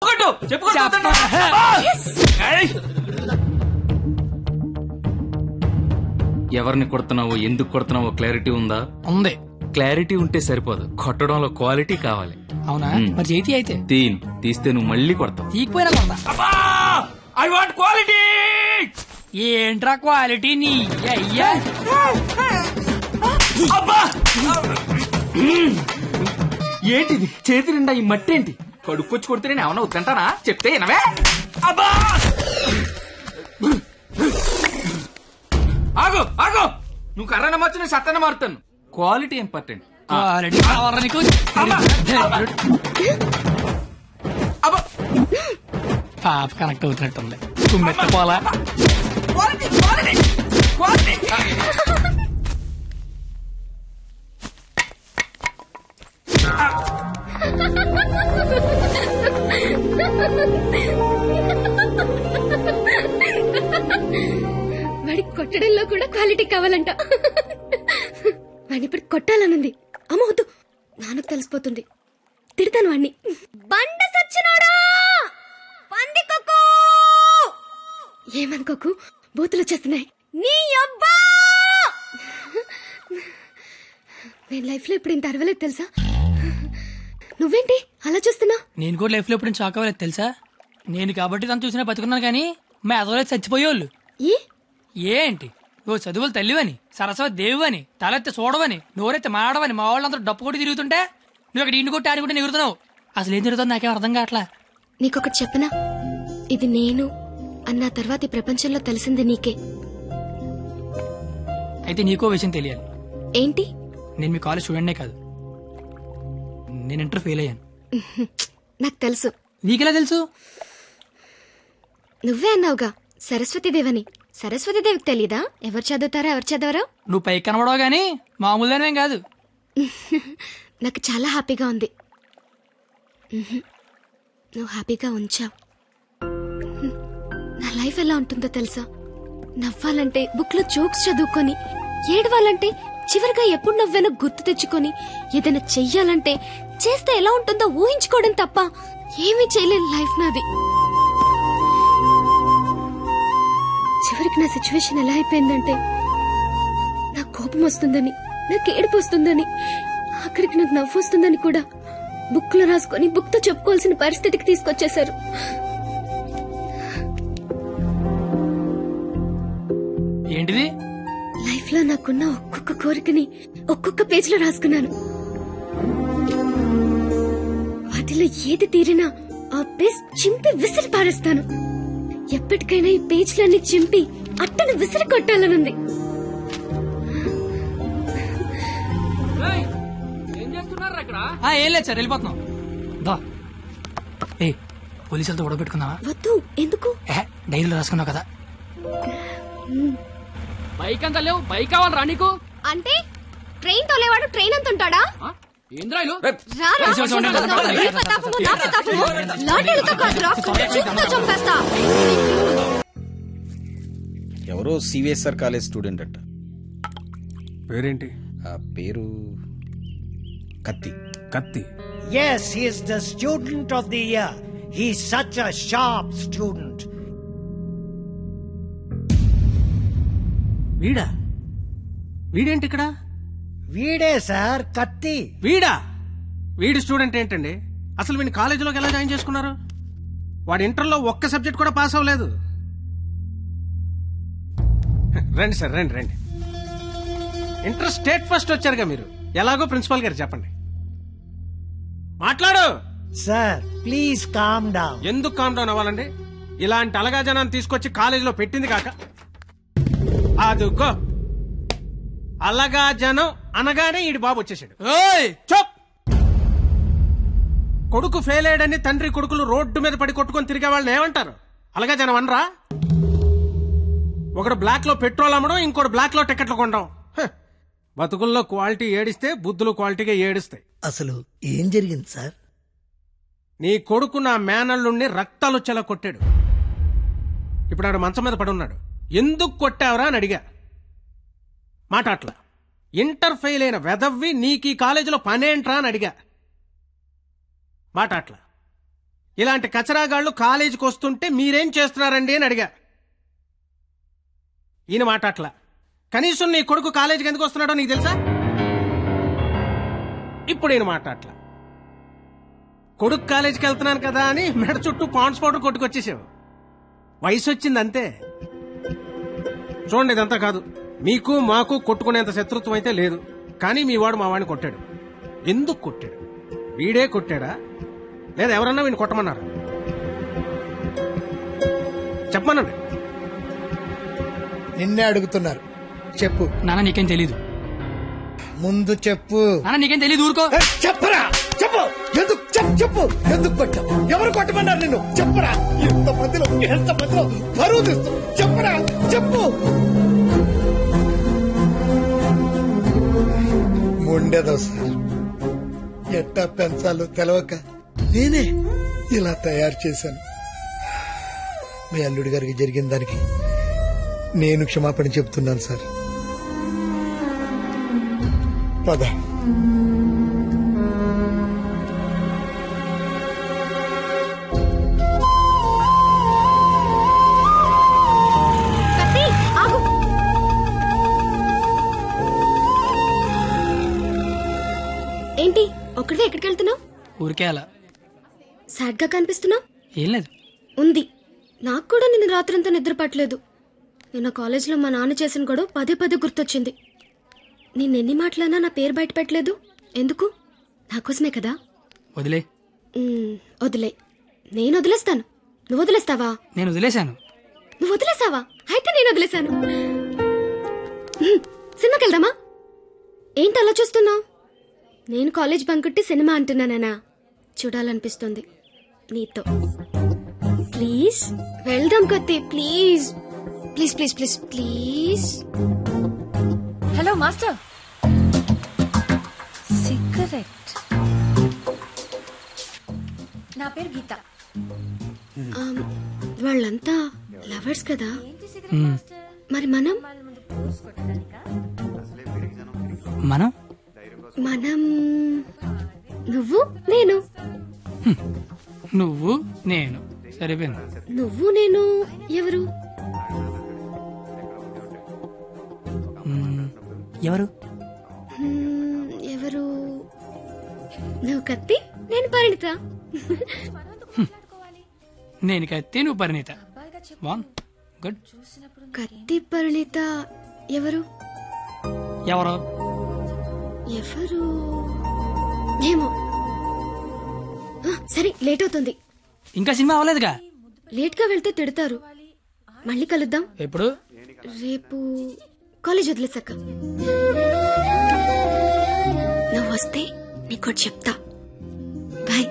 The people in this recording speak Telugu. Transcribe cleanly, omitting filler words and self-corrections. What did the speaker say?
చెప్పుకోట్టు చెప్పుకోట్టు. ఎవరిని కొడుతున్నావో ఎందుకు కొడుతున్నావో క్లారిటీ ఉందా? ఉంది. క్లారిటీ ఉంటే సరిపోదు, కొట్టడంలో క్వాలిటీ కావాలి. అవునా? మరి చేతి అయితే తీస్తే నువ్వు మళ్ళీ కొడతావు. తీకపోయినా కొడతా. I want quality. ఏంట్రా క్వాలిటీ నీ అయ్యా? ఏంటిది చేతి నిండా ఈ మట్టి ఏంటి? కడుక్కొచ్చి కొడితే నేను ఏమన్నా వద్దంటానా? చెప్తే వినవే. అబ్బా ఆగు ఆగు, నువ్వు కర్రన మార్చు, నేను సత్తన మారుతాను. Quality important. క్వాలిటీ కావాలా నీకు? పాప కనెక్ట్ అవుతున్నట్టుంది. కుమ్మెత్తపోలా. వాడి కొట్టడంలో కూడా క్వాలిటీ కావాలంట. వాడిని ఇప్పుడు కొట్టాలనుంది. అమ్మ వద్దు, నాన్నకు తెలిసిపోతుంది. తిడతాను వాడిని. బండ సచ్చినాడా, పందికొక్కు. ఏమనుకోకు, బూతులు వచ్చేస్తున్నాయి. నీ అబ్బా, నేను లైఫ్ లో ఇప్పుడు ఇంత అరవలేదు తెలుసా? నువ్వేంటి అలా చూస్తున్నా? నేను కూడా లైఫ్ లో ఎప్పుడు షాక్ అవ్వలేదు తెలుసా? నేను కాబట్టి తను చూసినా బతుకున్నాను, కానీ మా ఎదవలేదు చచ్చిపోయేవాళ్ళు. ఏంటి ఓ చదువులు తల్లివని, సరస్వతి దేవివని, తలెత్తి చూడవని, నోరెత్తి మాడవని మా వాళ్ళందరూ డప్పు కొట్టి తిరుగుతుంటే నువ్వు అక్కడ ఇంటి కొట్టి ఆడుకుంటే ఎగురుతున్నావు. అసలు ఏం జరుగుతుంది నాకేం అర్థం కావట్లా. నీకొకటి చెప్పనా? ఇది నేను అన్న తర్వాత ఈ ప్రపంచంలో తెలిసింది నీకే. అయితే నీకో విషయం తెలియాలి. ఏంటి? నేను మీ కాలేజ్ స్టూడెంట్నే కాదు, నేను ఇంటర్ ఫెయిల్ అయ్యాను. నాకు తెలుసు. నీకెలా తెలుసు? నువ్వే అన్నావుగా సరస్వతీదేవని. సరస్వతీదేవికి తెలీదా ఎవరు చదువుతారా ఎవరు చదవరా? నువ్వు పైకి కనబడవు గానీ మామూలుగానేం కాదు. నాకు చాలా హ్యాపీగా ఉంది. నువ్వు హ్యాపీగా ఉంచావు. నా లైఫ్ ఎలా ఉంటుందో తెలుసా? నవ్వాలంటే బుక్ లో జోక్స్ చదువుకొని, ఏడవాలంటే చివరిగా ఎప్పుడు నవ్వానో గుర్తు తెచ్చుకొని, ఏదైనా చెయ్యాలంటే చేస్తే ఎలా ఉంటుందో ఊహించుకోవడం తప్ప ఏమీ చేయలేని లైఫ్ నాది. చివరికి నా సిచ్యువేషన్ ఎలా అయిపోయిందంటే, నాకు కోపం వస్తుందని, నాకు ఏడుపు వస్తుందని, ఆఖరికి నాకు నవ్వు వస్తుందని కూడా బుక్ లో రాసుకొని బుక్ తో చెప్పుకోవాల్సిన పరిస్థితికి తీసుకొచ్చేశారు. ఏంటిది? లైఫ్ లో నాకున్న ఒక్కొక్క కోరికని ఒక్కొక్క పేజ్ లో రాసుకున్నాను. వాటిలో ఏది తీరినా ఆ పేజ్ చింపి విసిరి పారేస్తాను. ఎప్పటికైనా ఈ పేజ్లన్నీ చింపి అట్టను విసిరి కొట్టాలనుంది. ఏం లేదు సార్, వెళ్ళిపోతున్నాం. పోలీసులతో గొడవ పెట్టుకున్నావా? వద్దు. ఎందుకు? డైరీలో రాసుకున్నావు కదా. బైక్ అంతా లేవు, బైక్ కావాలరా నీకు? అంటే ట్రైన్ తోలేవాడు ట్రైన్ అంత ఉంటాడా? ఎవరో సివిఎస్ఆర్ కాలేజ్ స్టూడెంట్ అట్ట. పేరేంటి? ఆ పేరు కత్తి. కత్తి? Yes, he is the student of the year. He is such a sharp student. వీడా? వీడేంటి ఇక్కడ? వీడే సార్, కత్తి. వీడా? వీడి స్టూడెంట్ ఏంటండి? అసలు వీడిని కాలేజీలోకి ఎలా జాయిన్ చేసుకున్నారు? వాడు ఇంటర్లో ఒక్క సబ్జెక్ట్ కూడా పాస్ అవ్వలేదు. రండి సార్, రండి రండి. ఇంటర్ స్టేట్ ఫస్ట్ వచ్చారుగా మీరు, ఎలాగో ప్రిన్సిపాల్ గారు చెప్పండి. మాట్లాడు సార్. Please calm down. ఎందుకు కామ్ డౌన్ అవ్వాలండి? ఇలాంటి అలగా జనాన్ని తీసుకొచ్చి కాలేజీలో పెట్టింది కాక అదుగో అలగా జనం అనగానే ఈడి బాబు వచ్చేసాడు. చప్! కొడుకు ఫెయిల్ అయ్యాడని తండ్రి కొడుకులు రోడ్డు మీద పడి కొట్టుకొని తిరిగే వాళ్ళని ఏమంటారు? అలగా జనం అనరా? ఒకడు బ్లాక్ లో పెట్రోల్ అమ్మడం, ఇంకోటి బ్లాక్ లో టికెట్లు కొనడం. బతుకుల్లో క్వాలిటీ ఏడిస్తే బుద్ధులు క్వాలిటీగా ఏడుస్తాయి. అసలు ఏం జరిగింది సార్? నీ కొడుకు నా మేనల్లుణ్ణి రక్తాలు వచ్చేలా కొట్టాడు. ఇప్పుడు ఆడు మంచం మీద పడి ఉన్నాడు. ఎందుకు కొట్టావరా అని అడిగా. మాట అట్లా. ఇంటర్ ఫెయిల్ అయిన వెదవ్వి నీకు ఈ కాలేజీలో పనేంట్రా అని అడిగా. మాట అట్లా. ఇలాంటి కచరాగాళ్ళు కాలేజీకి వస్తుంటే మీరేం చేస్తున్నారండి అని అడిగా. ఈయన మాట అట్లా. కనీసం నీ కొడుకు కాలేజీకి ఎందుకు వస్తున్నాడో నీకు తెలుసా? ఇప్పుడు ఈయన మాట అట్లా. కొడుకు కాలేజీకి వెళ్తున్నాను కదా అని మెడ చుట్టూ పాండ్స్ పౌడర్ కొట్టుకొచ్చేసావు. వయసు వచ్చింది అంతే. చూడండి, ఇదంతా కాదు. మీకు మాకు కొట్టుకునేంత శత్రుత్వం అయితే లేదు. కానీ మీ వాడు మా వాడిని కొట్టాడు. ఎందుకు కొట్టాడు? వీడే కొట్టాడా లేదా ఎవరన్నా వీడిని కొట్టమన్నారు? చెప్పమనండి. నిన్నే అడుగుతున్నారు, చెప్పు. నాన్న నీకేం తెలీదు. ముందు చెప్పు. నాన్న నీకేం తెలీదు, ఊరుకో. చెప్పరా, చెప్పు. ఎందుకు చెప్పు, ఎందుకు కొట్టావు? ఎవరు కొట్టమన్నారు నిన్ను? చెప్పరా. ఎంత మందిలో బరువు తీస్తావు? చెప్పరా, చెప్పు. ఉండేదో సార్, ఎట్టా పెంచాలో తెలవక నేనే ఇలా తయారు చేశాను. మీ అల్లుడి గారికి జరిగిన దానికి నేను క్షమాపణ చెప్తున్నాను సార్. పద. ఏంటి ఒక్కడే ఎక్కడికి వెళ్తున్నావు? ఊరికే అలా. సాడ్ గా కనిపిస్తున్నావు. ఏం లేదు. ఉంది. నాకు కూడా నిన్న రాత్రంతా నిద్ర పట్టలేదు. నిన్న కాలేజీలో మా నాన్న చేసిన గొడవ పదే పదే గుర్తొచ్చింది. నిన్నెన్ని మాటలన్నా నా పేరు బయట పెట్టలేదు. ఎందుకు? నాకోసమే కదా. వదిలే. వదిలే. నేను వదిలేస్తాను. నువ్వు వదిలేస్తావా? నేను వదిలేశాను. నువ్వు వదిలేసావా? అయితే నేను వదిలేశాను. సినిమాకి వెళ్దామా? ఏంటి అలా చూస్తున్నావు? నేను కాలేజ్ బంకుట్టి సినిమా అంటున్నానా? చూడాలనిపిస్తుంది నీతో. ప్లీజ్ వెళ్దాం కత్తి. Please please please please please. Hello master. Cigarette. నా పేరు గీత. వాళ్ళంతా లవర్స్ కదా. మరి మనం మనం మనం నువ్వు నేను. నువ్వు నేను సరిపోయింది. నువ్వు నేను ఎవరు? ఎవరు? ఎవరు? నువ్వు కత్తి, నేను పరిణిత. నేను కత్తి, నువ్వు పరిణిత. గుడ్. కత్తి పరిణిత ఎవరు? ఎవరు? ఎవరు ఏమో. సరే, లేట్ అవుతుంది. ఇంకా సినిమా అవ్వలేదుగా. లేట్ గా వెళ్తే తిడతారు. మళ్ళీ కలుద్దాం. ఎప్పుడు? రేపు కాలేజ్ వదిలేసాక. నువ్వు వస్తే నీకు చెప్తా. బాయ్.